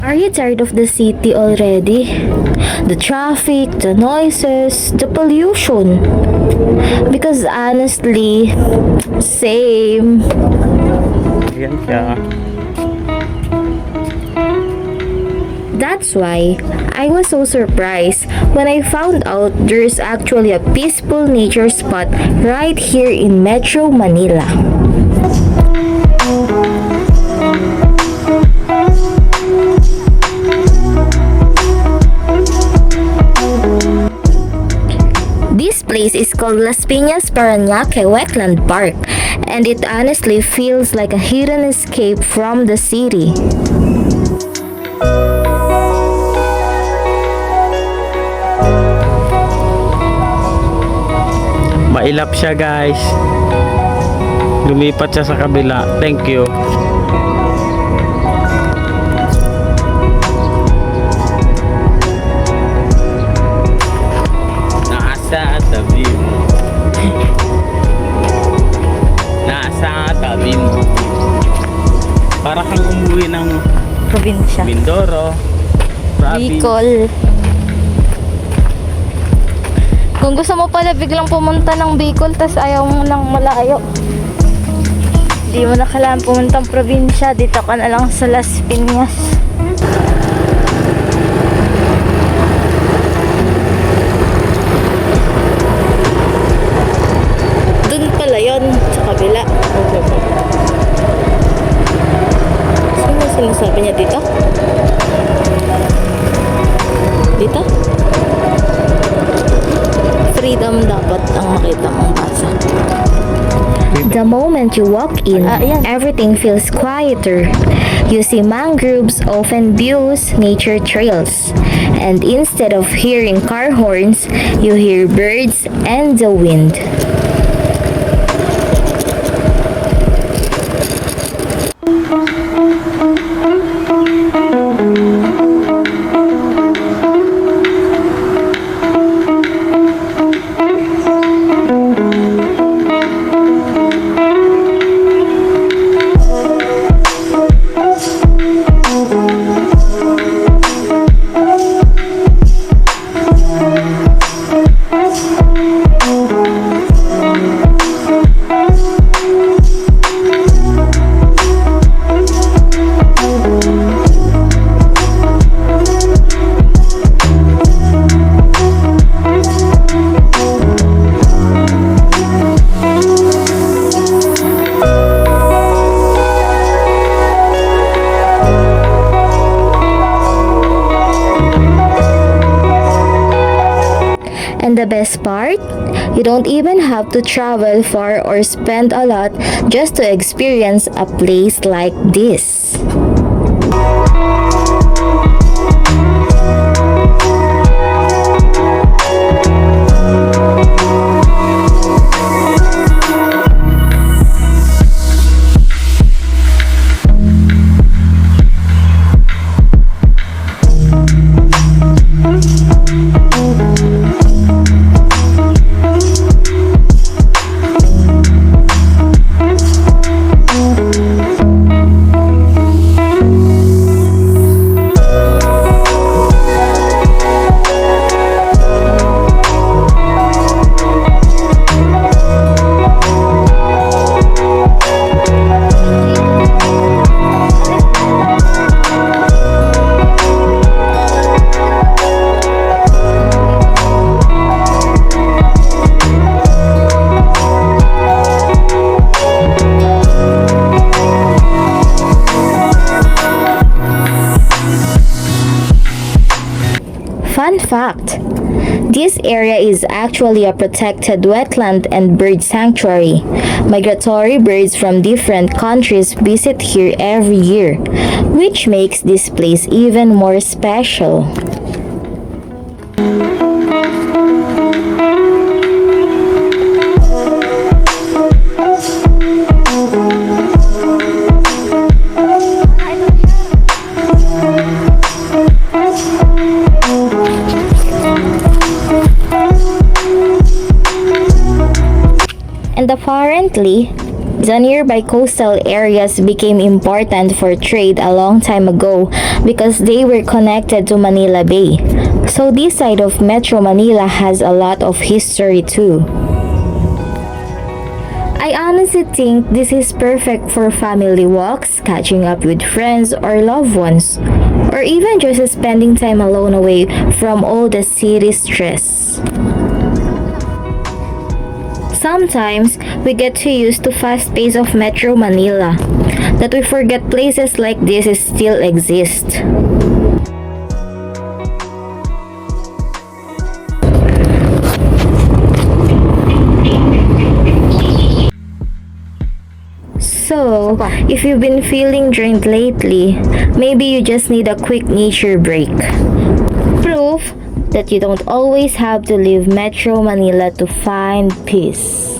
Are you tired of the city already? The traffic, the noises, the pollution. Because honestly, same. Yan siya. That's why I was so surprised when I found out there's actually a peaceful nature spot right here in Metro Manila. This place is called Las Piñas-Paranaque Wetland Park, and it honestly feels like a hidden escape from the city. Mailap siya, guys. Lumipat siya sa kabila. Thank you. Nasa tabi mo. Nasa tabi mo. Para kang umuwi ng Probinsya. Mindoro, Bicol. Kung gusto mo pala biglang pumunta ng Bicol tas ayaw mo nang malayo, di mo na kailangan pumuntang probinsya, dito ka na lang sa Las Piñas. Dun pala yun, sa kabila. Sino sinasabi niya dito? Dito? Freedom dapat ang makita mong basa. The moment you walk in, everything feels quieter. You see mangroves, open views, nature trails. And instead of hearing car horns, you hear birds and the wind. And the best part, you don't even have to travel far or spend a lot just to experience a place like this. Fun fact, this area is actually a protected wetland and bird sanctuary. Migratory birds from different countries visit here every year, which makes this place even more special. And apparently, The nearby coastal areas became important for trade a long time ago because they were connected to Manila Bay. So this side of Metro Manila has a lot of history too. I honestly think this is perfect for family walks, catching up with friends or loved ones, or even just spending time alone away from all the city stress. Sometimes, we get too used to fast pace of Metro Manila that we forget places like this still exist. So, if you've been feeling drained lately, maybe you just need a quick nature break. Proof that you don't always have to leave Metro Manila to find peace.